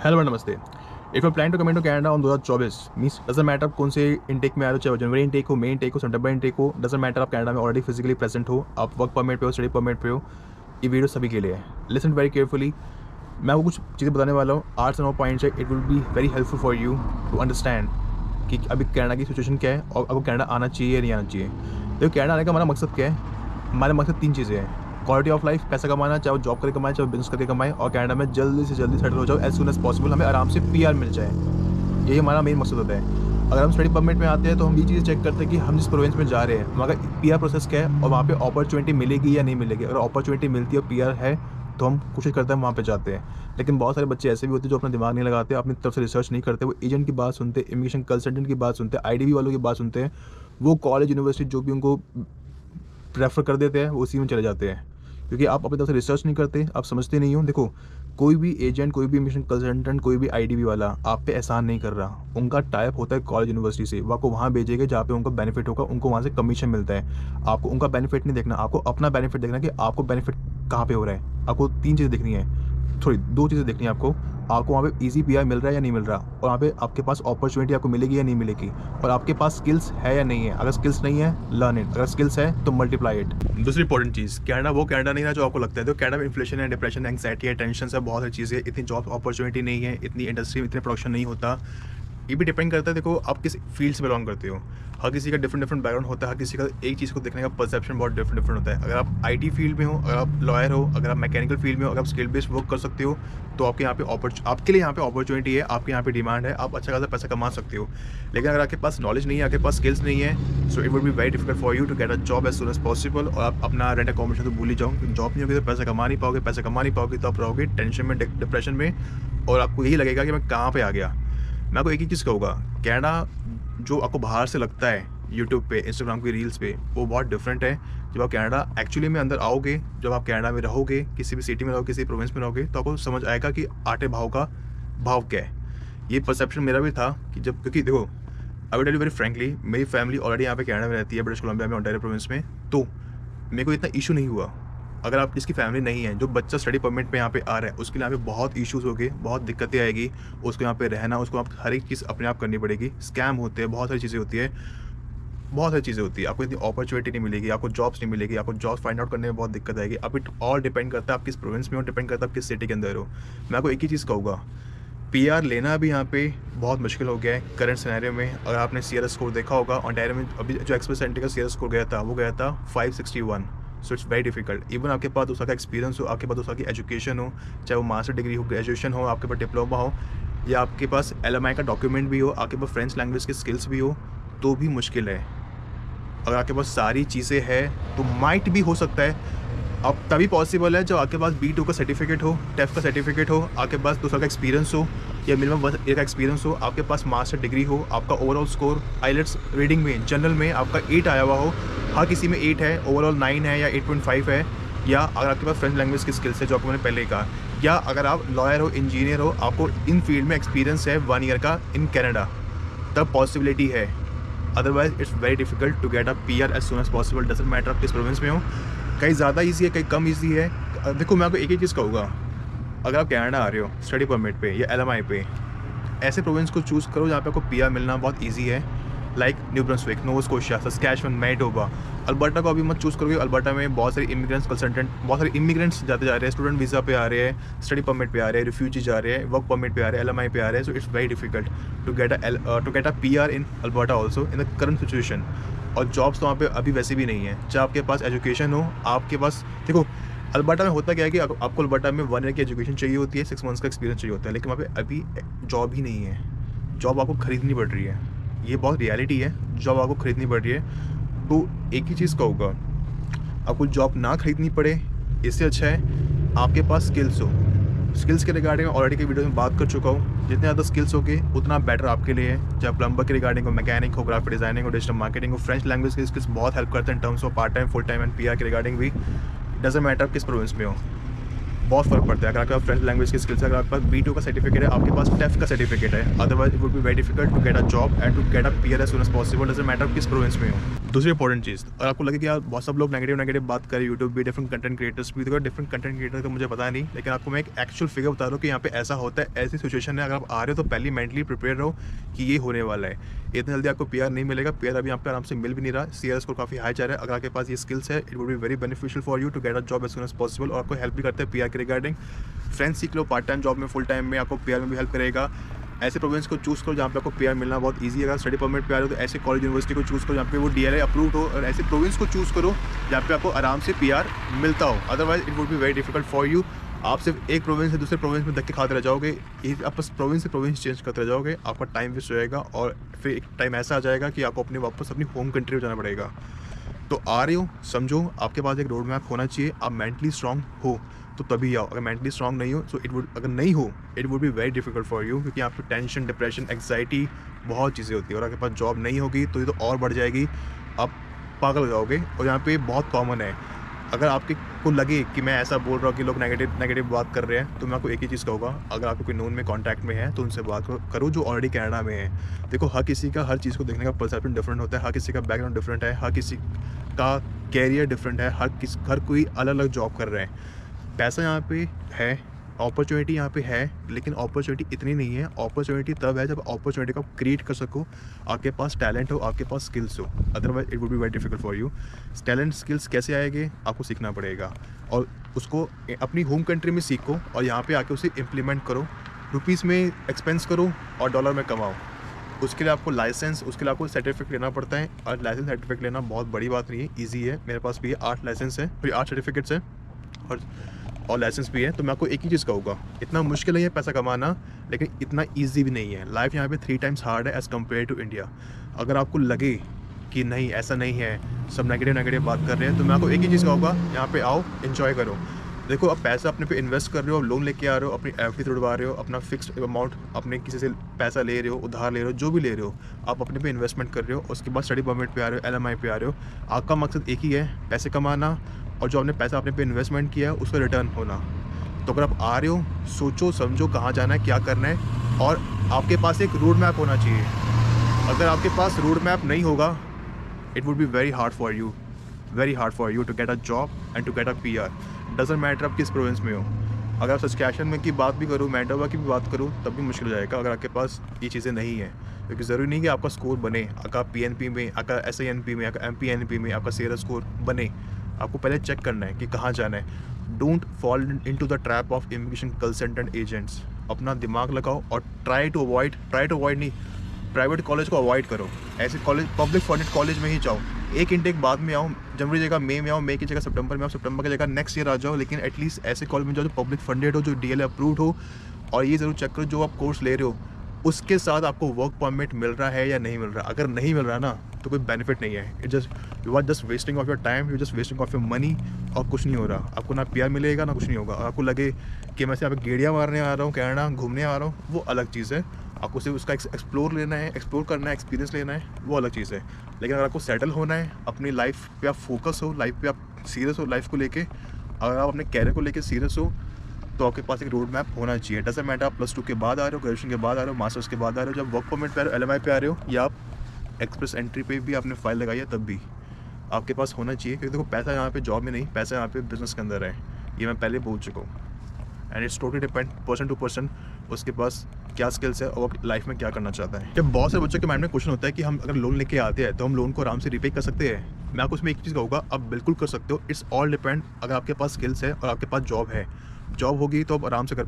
Hello नमस्ते। If you plan to come into Canada on 2024 means doesn't matter आप कौन से इनटेक में आ रहे हो, चाहे जनवरी इनटेक हो, मई इनटेक हो, सितंबर इनटेक हो, डजंट मैटर आप कनाडा में ऑलरेडी फिजिकली प्रेजेंट हो, आप वर्क परमिट पे हो, स्टडी परमिट पे हो, ये वीडियो सभी के लिए है। Listen very carefully. मैं आपको कुछ चीज़ें बताने वाला हूँ, 8 से 9 पॉइंट्स है। It will be very helpful for you to understand कि अभी कनाडा की सिचुएशन क्या है और आपको कनाडा आना चाहिए या नहीं आना चाहिए। देखो कनाडा आने का हमारा मकसद क्या है? हमारा मकसद 3 चीज़ें हैं। क्वालिटी ऑफ लाइफ, पैसा कमाना, चाहे वो जॉब करके कमाए, चाहे बिजनेस करके कमाए, और कनाडा में जल्दी से जल्दी सेटल हो जाओ एज सुन एज पॉसिबल, हमें आराम से पीआर मिल जाए। यही हमारा मेन मकसद होता है। अगर हम स्टडी परमिट में आते हैं तो हम ये चीज़ चेक करते हैं कि हम जिस प्रोविंस में जा रहे हैं वहाँ का पीआर प्रोसेस क्या है और वहाँ पे अपॉर्चुनिटी मिलेगी या नहीं मिलेगी। अगर अपॉर्चुनिटी मिलती है और पीआर है तो हम कोशिश करते हैं वहाँ पे जाते हैं। लेकिन बहुत सारे बच्चे ऐसे भी होते हैं जो अपना दिमाग नहीं लगाते, अपनी तरफ से रिसर्च नहीं करते, वो एजेंट की बात सुनते, इमिग्रेशन कंसल्टेंट की बात सुनते, आईडीबी वालों की बात सुनते हैं, वो कॉलेज यूनिवर्सिटी जो भी उनको प्रेफर कर देते हैं वो उसी में चले जाते हैं, क्योंकि आप अपनी तरफ से रिसर्च नहीं करते, आप समझते नहीं हो। देखो कोई भी एजेंट, कोई भी मिशन कंसल्टेंट, कोई भी आईडीबी वाला आप पे एहसान नहीं कर रहा। उनका टाइप होता है कॉलेज यूनिवर्सिटी से, वो आपको वहाँ भेजेगा जहाँ पे उनको बेनिफिट होगा, उनको वहाँ से कमीशन मिलता है। आपको उनका बेनिफिट नहीं देखना, आपको अपना बेनिफिट देखना कि आपको बेनिफिट कहाँ पे हो रहा है। आपको 3 चीज़ें देखनी है, सॉरी 2 चीज़ें देखनी है आपको वहाँ पे ईजी पीआर मिल रहा है या नहीं मिल रहा, और वहाँ पे आपके पास अपॉर्चुनिटी आपको मिलेगी या नहीं मिलेगी, और आपके पास स्किल्स है या नहीं है। अगर स्किल्स नहीं है, लर्न इट। अगर स्किल्स है तो मल्टीप्लाई इट। दूसरी इंपॉर्टेंट चीज़, कनाडा वो कनाडा नहीं रहा जो आपको लगता है। तो कनाडा में इन्फ्लेशन है, डिप्रेशन, एंग्जाइटी है, टेंशन है, बहुत सारी चीज़ें, इतनी जॉब अपॉर्चुनिटी नहीं है, इतनी इंडस्ट्री में इतने प्रोडक्शन नहीं होता। ये भी डिपेंड करता है, देखो आप किस फील्ड से बिलोंग करते हो। हर किसी का डिफरेंट बैकग्राउंड होता है, हर किसी का एक चीज़ को देखने का परसेप्शन बहुत डिफरेंट होता है। अगर आप आईटी फील्ड में हो, अगर आप लॉयर हो, अगर आप मैकेनिकल फील्ड में हो, अगर आप स्किल बेस्ड वर्क कर सकते हो तो आपके यहाँ पे आपके लिए यहाँ पे अपॉर्चुनिटी है, आपके यहाँ पे डिमांड है, आप अच्छा खासा पैसा कमा सकते हो। लेकिन अगर आपके पास नॉलेज नहीं है, आपके पास स्किल्स नहीं है, so it would be very difficult for you to get a job as soon as possible. और आप अपना रेंट अकोमोडेशन तो भूल ही जाओ, जॉब नहीं होगी तो पैसा कमा नहीं पाओगे, पैसा कमा नहीं पाओगे तो आप रहोगे टेंशन में, डिप्रेशन में, और आपको यही लगेगा कि मैं कहाँ पे आ गया। मैं आपको एक ही चीज़ कहूँगा, कनाडा जो आपको बाहर से लगता है यूट्यूब पे, इंस्टाग्राम की रील्स पे, वो बहुत डिफरेंट है। जब आप कनाडा एक्चुअली में अंदर आओगे, जब आप कनाडा में रहोगे, किसी भी सिटी में रहोगे, किसी प्रोविंस में रहोगे, तो आपको समझ आएगा कि आटे भाव का भाव क्या है। ये परसेप्शन मेरा भी था कि जब, क्योंकि देखो I will tell you very frankly, मेरी फैमिली ऑलरेडी यहाँ पे कनाडा में रहती है, ब्रिटिश कोलंबिया में, ओंटारियो प्रोविंस में, तो मेरे को इतना इशू नहीं हुआ। अगर आप जिसकी फैमिली नहीं है, जो बच्चा स्टडी परमिट पे यहाँ पे आ रहा है, उसके लिए यहाँ पे बहुत इश्यूज़ होंगे, बहुत दिक्कतें आएगी, उसको यहाँ पे रहना, उसको आप हर एक चीज़ अपने आप करनी पड़ेगी। स्कैम होते हैं, बहुत सारी चीज़ें होती है, बहुत सारी चीज़ें होती है। आपको इतनी अपॉर्चुनिटी नहीं मिलेगी, आपको जॉब्स नहीं मिलेगी, आपको जॉब्स फाइंड आउट करने में बहुत दिक्कत आएगी। अब इट ऑल डिपेंड करता है आप किस प्रोविंस में हो, डिपेंड करता है आप किस सिटी के अंदर हो। मैं आपको एक ही चीज़ कहूँगा, पीआर लेना भी यहाँ पे बहुत मुश्किल हो गया है करंट सिनेरियो में। अगर आपने सीआरएस स्कोर देखा होगा, ओंटारियो में अभी जो एक्सप्रेस एंट्री का सीआरएस स्कोर गया था, वो गया था 561। सो इट्स वेरी डिफिकल्ट। इवन आपके पास दूसरा का एक्सपीरियंस हो, आपके पास दूसरा की एजुकेशन हो, चाहे वो मास्टर डिग्री हो, ग्रेजुएशन हो, आपके पास डिप्लोमा हो, या आपके पास एलएमआई का डॉक्यूमेंट भी हो, आपके पास फ्रेंच लैंग्वेज की स्किल्स भी हो, तो भी मुश्किल है। अगर आपके पास सारी चीज़ें हैं तो माइट भी हो सकता है। अब तभी पॉसिबल है जब आपके पास B2 का सर्टिफिकेट हो, टेफ का सर्टिफिकेट हो, आपके पास दूसरा का एक्सपीरियंस हो, या मिनिमम 1 ईयर का एक्सपीरियंस हो, आपके पास मास्टर डिग्री हो, आपका ओवरऑल स्कोर आइलेट्स रीडिंग में, जनरल में आपका 8 आया हुआ हो। हर किसी में 8 है, ओवरऑल 9 है या 8.5 है। या अगर आपके पास फ्रेंच लैंग्वेज की स्किल्स है, जो आपको मैंने पहले ही कहा, या अगर आप लॉयर हो, इंजीनियर हो, आपको इन फील्ड में एक्सपीरियंस है 1 ईयर का इन कनाडा, तब पॉसिबिलिटी है। Otherwise it's very difficult to get a PR as soon as possible. Doesn't matter आप किस प्रोविंस में हो, कहीं ज़्यादा ईजी है, कहीं कम ईजी है। देखो मैं आपको एक ही चीज़ कहूँगा, अगर आप कनाडा आ रहे हो स्टडी परमिट पे या एलएमआई पे, ऐसे प्रोविंस को चूज़ करो जहाँ पे आपको पीआर मिलना बहुत ईजी है, like new Brunswick, Nova Scotia, Saskatchewan, Manitoba. Alberta को अभी मत चूज़ करोगे, अल्बर्टा में बहुत सारे इमिग्रेंट्स कंसल्टेंट, बहुत सारे इमिग्रेंट्स जाते जा रहे हैं, स्टूडेंट वीज़ा पे आ रहे हैं, स्टडी परमिट पे आ रहे हैं, रिफ्यूजी जा रहे हैं, वर्क परमिट पे आ रहे हैं, एलएमआई पे आ रहे हैं। So it's very difficult to get a PR in Alberta also in the current situation. और जॉब्स तो वहाँ पे अभी वैसे भी नहीं है। चाहे आपके पास एजुकेशन हो, आपके पास, देखो अल्बर्टा में होता क्या है कि आपको अल्बर्टा में 1 ईयर की एजुकेशन चाहिए होती है, 6 मंथ्स का एक्सपीरियंस चाहिए होता है, लेकिन वहाँ पे अभी जॉब ही नहीं है। जॉब आपको खरीदनी पड़ रही है, ये बहुत रियलिटी है, जॉब आपको खरीदनी पड़ रही है। तो एक ही चीज़ कहूँगा, आपको जॉब ना खरीदनी पड़े, इससे अच्छा है आपके पास स्किल्स हो। स्किल्स के रिगार्डिंग ऑलरेडी की वीडियो में बात कर चुका हूँ, जितने ज़्यादा स्किल्स होगे उतना बेटर आपके लिए है। चाहे प्लम्बर के रिगार्डिंग हो, मैकेनिक हो, ग्राफिक डिजाइनिंग हो, डिजिटल मार्केटिंग हो, फ्रेंच लैंग्वेज के स्किल्स बहुत हेल्प करते हैं in terms of part time, full time and PR के रिगार्डिंग भी। डजंट मैटर किस प्रोविंस में हो, बहुत फ़र्क पड़ता है। अगर आपके पास फ्रेंच लैंग्वेज की स्किल्स है, अगर आपके पास B2 का सर्टिफिकेट है, आपके पास टेफ का सर्टिफिकेट है, otherwise it would be very difficult to get a job and to get a PR as soon as possible. Doesn't matter किस प्रोविंस में हो। दूसरी इंपॉर्टेंट चीज़, अगर आपको लगे कि यार बहुत सब लोग नेगेटिव बात करें, यूट्यूब भी डिफरेंट कंटेंट क्रिएटर्स भी, देखो डिफरेंट कंटेंट क्रिएटर का मुझे पता नहीं, लेकिन आपको मैं एक एक्चुअल फिगर बता रहा हूँ कि यहाँ पे ऐसा होता है, ऐसी सिचुएशन है। अगर आप आ रहे हो तो पहले मेंटली प्रिपेयर रहो कि ये होने वाला है। इतनी जल्दी आपको पीआर नहीं मिलेगा, पीआर अभी यहाँ पे आराम से मिल भी नहीं रहा, सीआर स्कोर काफ़ी हाई जा रहा है। अगर आपके पास ये स्किल्स है, it would be very beneficial for you to get a job as soon as possible, और आपको हेल्प भी करता है पीआर के रिगार्डिंग। फ्रेंड्स सीख लो, पार्ट टाइम जॉब में, फुल टाइम में, आपको पीआर में भी हेल्प करेगा। ऐसे प्रोविंस को चूज़ करो जहाँ पे आपको पीआर मिलना बहुत इजी है। अगर स्टडी परमिट पे आ रहे हो तो ऐसे कॉलेज यूनिवर्सिटी को चूज़ करो जहाँ पे वो डीएलए अप्रूव्ड हो, और ऐसे प्रोविंस को चूज़ करो जहाँ पे आपको आराम से पीआर मिलता हो। Otherwise it would be very difficult for you. आप सिर्फ एक प्रोविंस से दूसरे प्रोविंस में धक्के खाते रह जाओगे, आप बस प्रोविंस से प्रोविंस चेंज करते रह जाओगे, आपका टाइम वेस्ट हो जाएगा, और फिर एक टाइम ऐसा आ जाएगा कि आपको वापस अपनी होम कंट्री में जाना पड़ेगा। तो आ रहे हो, समझो आपके पास एक रोड मैप होना चाहिए। आप मेंटली स्ट्रांग हो तो तभी आओ, अगर मेंटली स्ट्रांग नहीं हो सो अगर नहीं हो it would be very difficult for you, क्योंकि यहाँ पे टेंशन, डिप्रेशन, एंग्जाइटी बहुत चीज़ें होती है, और आपके पास जॉब नहीं होगी तो ये तो और बढ़ जाएगी, आप पागल हो जाओगे। और यहाँ पे बहुत कॉमन है, अगर आपके को लगे कि मैं ऐसा बोल रहा हूँ कि लोग नेगेटिव बात कर रहे हैं, तो मैं आपको एक ही चीज़ कहूँगा, अगर आपको कोई नोन में कॉन्टैक्ट में है तो उनसे बात करो जो ऑलरेडी कनाडा में है। देखो, हर किसी का हर चीज़ को देखने का परसेप्शन डिफरेंट होता है, हर किसी का बैकग्राउंड डिफरेंट है, हर किसी का कैरियर डिफरेंट है, हर कोई अलग अलग जॉब कर रहे हैं। पैसा यहाँ पे है, अपॉर्चुनिटी यहाँ पे है, लेकिन अपॉर्चुनिटी इतनी नहीं है। अपॉर्चुनिटी तब है जब अपॉर्चुनिटी को क्रिएट कर सको, आपके पास टैलेंट हो, आपके पास स्किल्स हो, otherwise it would be very difficult for you. Talent skills कैसे आएंगे, आपको सीखना पड़ेगा, और उसको अपनी होम कंट्री में सीखो और यहाँ पे आके उसे इम्प्लीमेंट करो। रुपीज़ में एक्सपेंस करो और डॉलर में कमाओ। उसके लिए आपको लाइसेंस, उसके लिए आपको सर्टिफिकेट लेना पड़ता है, और लाइसेंस सर्टिफिकेट लेना बहुत बड़ी बात नहीं है, ईजी है। मेरे पास भी 8 लाइसेंस है, फिर 8 सर्टिफिकेट्स हैं और लाइसेंस भी है। तो मैं आपको एक ही चीज़ कहूँगा, इतना मुश्किल नहीं है पैसा कमाना, लेकिन इतना इजी भी नहीं है। लाइफ यहाँ पे 3 टाइम्स हार्ड है एज़ कम्पेयर टू इंडिया। अगर आपको लगे कि नहीं ऐसा नहीं है, सब नेगेटिव बात कर रहे हैं, तो मैं आपको एक ही चीज़ कहूँगा, यहाँ पे आओ, एंजॉय करो। देखो, अब पैसा अपने पे इन्वेस्ट कर रहे हो, लोन लेके आ रहे हो, अपनी एफडी तोड़वा रहे हो, अपना फिक्स्ड अमाउंट अपने किसी से पैसा ले रहे हो, उधार ले रहे हो, जो भी ले रहे हो, आप अपने पे इन्वेस्टमेंट कर रहे हो। उसके बाद स्टडी परमिट पे आ रहे हो, एलएमआई पे आ रहे हो, आपका मकसद एक ही है, पैसे कमाना, और जो आपने पैसा अपने पे इन्वेस्टमेंट किया है उसका रिटर्न होना। तो अगर आप आ रहे हो, सोचो समझो कहाँ जाना है, क्या करना है, और आपके पास एक रोड मैप होना चाहिए। अगर आपके पास रोड मैप नहीं होगा, it would be very hard for you to get a job and to get a PR. Doesn't matter आप किस प्रोविंस में हो। अगर आप सस्कैचुअन में की बात भी करूँ, मैनटोबा की भी बात करूँ, तब भी मुश्किल हो जाएगा अगर आपके पास ये चीज़ें नहीं है। क्योंकि ज़रूरी नहीं कि आपका स्कोर बने, अगर पीएनपी में, अगर एसआईएनपी में, अगर एमपीएनपी में आपका सीआर स्कोर बने, आपको पहले चेक करना है कि कहाँ जाना है। Don't fall into the trap of immigration consultant agents. अपना दिमाग लगाओ और ट्राई टू अवॉइड नहीं, प्राइवेट कॉलेज को अवॉइड करो। ऐसे कॉलेज, पब्लिक फंडेड कॉलेज में ही जाओ। एक इंटेक बाद में आओ, जनवरी जगह मई में आओ, मई की जगह सितंबर में आओ, सितंबर की जगह नेक्स्ट ईयर आ जाओ, लेकिन एटलीस्ट ऐसे कॉलेज में जाओ जो पब्लिक फंडेड हो, जो डीएलए अप्रूव्ड हो। और ये ज़रूर चेक करो जो आप कोर्स ले रहे हो उसके साथ आपको वर्क परमिट मिल रहा है या नहीं मिल रहा। अगर नहीं मिल रहा ना, तो कोई बेनिफिट नहीं है। You are just wasting of your time, you just wasting of your money, और कुछ नहीं हो रहा। आपको ना पीआर मिलेगा ना कुछ नहीं होगा। और आपको लगे कि मैं से यहाँ पे गेड़ियाँ मारने आ रहा हूँ, कनाडा घूमने आ रहा हूँ, वो अलग चीज़ है। आपको सिर्फ उसका एक्सप्लोर करना है, एक्सपीरियंस लेना है, वो अलग चीज़ है। लेकिन अगर आपको सेटल होना है, अपनी लाइफ पे आप फोकस हो, लाइफ पे आप सीरियस हो, लाइफ को लेके, अगर आप अपने कैरियर को लेके सीरियस हो, तो आपके पास एक रोड मैप होना चाहिए। डजंट मैटर आप +2 के बाद आ रहे हो, ग्रेजुएशन के बाद आ रहे हो, मास्टर्स के बाद आ रहे हो, जब वर्क परमिट पे आ रहे हो, एलएमआई पे आ रहे हो, या आप एक्सप्रेस एंट्री पे भी आपने फाइल लगाई है, तब भी आपके पास होना चाहिए। क्योंकि देखो, पैसा यहाँ पे जॉब में नहीं, पैसा यहाँ पे बिजनेस के अंदर है। ये मैं पहले बोल चुका हूँ। And it's totally depend person to person, उसके पास क्या स्किल्स है और लाइफ में क्या करना चाहता है। जब बहुत से बच्चों के माइंड में क्वेश्चन होता है कि हम अगर लोन लेके आते हैं तो हम लोन को आराम से रिपे कर सकते हैं। मैं आपको उसमें एक चीज़ कहूँगा, आप बिल्कुल कर सकते हो। इट्स ऑल डिपेंड, अगर आपके पास स्किल्स है और आपके पास जॉब होगी तो आप आराम से कर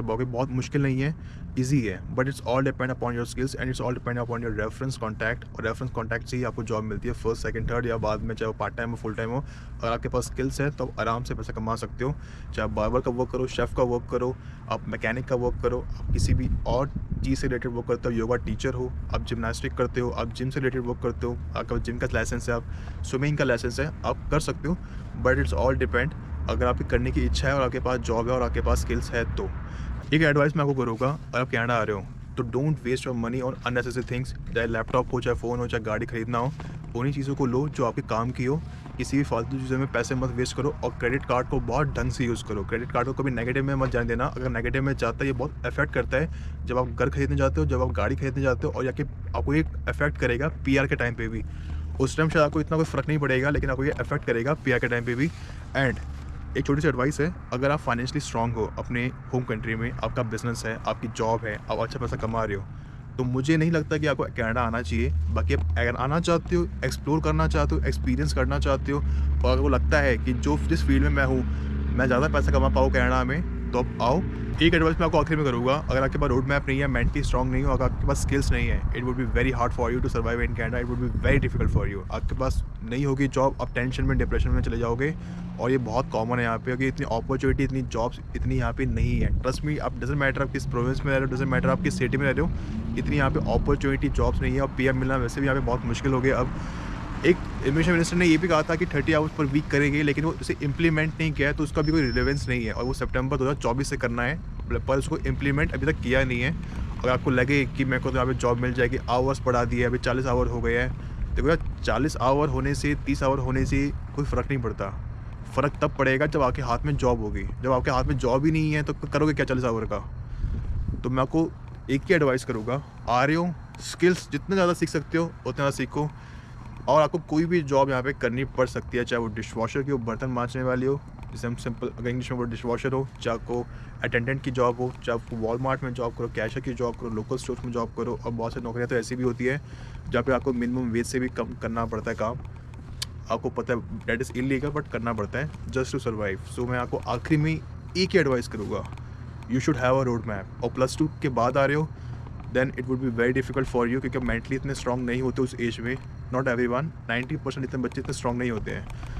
पाओगे, बहुत मुश्किल नहीं है, ईजी है। But it's all depend upon your skills and it's all depend upon your reference contact. और रेफरेंस कॉन्टैक्ट से ही आपको जॉब मिलती है, फर्स्ट, सेकंड, थर्ड, या बाद में, चाहे वो पार्ट टाइम हो, फुल टाइम हो। अगर आपके पास स्किल्स है तो आप आराम से पैसा कमा सकते हो। चाहे आप बार्बर का वर्क करो, शेफ़ का वर्क करो, आप मैकेनिक का वर्क करो, आप किसी भी और चीज़ से रिलेटेड वर्क करते हो, योगा टीचर हो, आप जिमनास्टिक करते हो, आप जिम से रिलेटेड वर्क करते हो, आपका जिम का लाइसेंस है, आप स्विमिंग का लाइसेंस है, आप कर सकते हो। बट इट्स ऑल डिपेंड, अगर आपकी करने की इच्छा है और आपके पास जॉब है और आपके पास स्किल्स है तो। एक एडवाइस मैं आपको करूँगा, अगर आप कनाडा आ रहे हो तो don't waste your money on unnecessary things. चाहे लैपटॉप हो, चाहे फ़ोन हो, चाहे गाड़ी खरीदना हो, उन्हीं चीज़ों को लो जो आपके काम की हो। किसी भी फालतू चीज़ों में पैसे मत वेस्ट करो, और क्रेडिट कार्ड को बहुत ढंग से यूज़ करो। क्रेडिट कार्ड को कभी नेगेटिव में मत जाने देना। अगर नेगेटिव में जाता है, ये बहुत इफेक्ट करता है जब आप घर खरीदने जाते हो, जब आप गाड़ी खरीदने जाते हो, और या कि आपको एक इफेक्ट करेगा पीआर के टाइम पे भी। उस टाइम शायद आपको इतना कोई फ़र्क नहीं पड़ेगा, लेकिन आपको ये अफ़ेक्ट करेगा पीआर के टाइम पे भी। एंड एक छोटी-सी एडवाइस है, अगर आप फाइनेंशियली स्ट्रॉन्ग हो अपने होम कंट्री में, आपका बिज़नेस है, आपकी जॉब है, आप अच्छा पैसा कमा रहे हो, तो मुझे नहीं लगता कि आपको कनाडा आना चाहिए। बाकी आप अगर आना चाहते हो, एक्सप्लोर करना चाहते हो, एक्सपीरियंस करना चाहते हो, और अगर वो लगता है कि जिस फील्ड में मैं हूँ, मैं ज़्यादा पैसा कमा पाऊँ कनाडा में, तो आप आओ। एक एडवाइस मैं आपको आखिर में करूँगा, अगर आपके पास रोड मैप नहीं है, मेंटली स्ट्रॉन्ग नहीं हो, अगर आपके पास स्किल्स नहीं है, it would be very hard for you to survive in Canada, it would be very difficult for you. आपके पास नहीं होगी जॉब, आप टेंशन में, डिप्रेशन में चले जाओगे, और ये बहुत कॉमन है यहाँ पे, क्योंकि इतनी अपॉर्चुनिटी, इतनी जॉब्स इतनी यहाँ पे नहीं है। ट्रस्ट मी, आप डजेंट मैटर आप किस प्रोविंस में रह रहे हो, डजेंट मैटर आप किस सिटी में रह रहे हो, इतनी यहाँ पे अपॉर्चुनिटी जॉब्स नहीं है, और पीआर मिलना वैसे भी यहाँ पे बहुत मुश्किल हो गया अब। एक इमिग्रेशन मिनिस्टर ने ये भी कहा था कि 30 आवर्स पर वीक करेंगे, लेकिन वो उसे इम्प्लीमेंट नहीं किया है, तो उसका भी कोई रिलेवेंस नहीं है, और वो सितंबर 2024 से करना है, पर उसको इम्प्लीमेंट अभी तक किया नहीं है। अगर आपको लगे कि मेरे को तो यहाँ पे जॉब मिल जाएगी, आवर्स बढ़ा दिए, अभी 40 आवर हो गए हैं, देखो यार 40 आवर होने से 30 आवर होने से कोई फ़र्क नहीं पड़ता। फ़र्क तब पड़ेगा जब आपके हाथ में जॉब होगी। जब आपके हाथ में जॉब ही नहीं है, तो करोगे क्या 40 आवर का? तो मैं आपको एक ही एडवाइस करूँगा, आ रहे हो, स्किल्स जितना ज़्यादा सीख सकते हो उतना ज़्यादा सीखो, और आपको कोई भी जॉब यहाँ पे करनी पड़ सकती है, चाहे वो डिशवॉशर की हो, बर्तन मांजने वाली हो, जैसे हम सिंपल अगर इंग्लिश में वो डिशवॉशर हो, चाहे आपको अटेंडेंट की जॉब हो, चाहे आपको वॉलमार्ट में जॉब करो, कैशियर की जॉब करो, लोकल स्टोर्स में जॉब करो, और बहुत सारी नौकरियाँ तो ऐसी भी होती है जहाँ पे आपको मिनिमम वेज से भी कम करना पड़ता है काम। आपको पता है दैट इज़ इलीगल, बट करना पड़ता है जस्ट टू सर्वाइव। सो मैं आपको आखिरी में एक ही एडवाइस करूँगा, you should have a road map. और +2 के बाद आ रहे हो, then it would be very difficult for you, क्योंकि मेंटली इतने स्ट्रॉन्ग नहीं होते उस एज में। नॉट एवरीवन, 90% इतने बच्चे इतने स्ट्रॉन्ग नहीं होते हैं।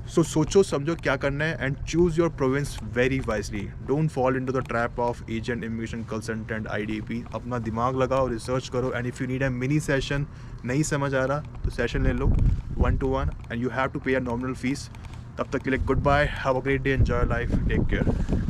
सो सोचो समझो क्या करना है, and choose your province very wisely. Don't fall into the trap of agent, immigration consultant, IDP। अपना दिमाग लगाओ, रिसर्च करो, and if you need a mini session, नहीं समझ आ रहा तो सेशन ले लो 1-to-1, and you have to pay a nominal fees. तब तक के लिए good bye, have a great day, enjoy life, take care.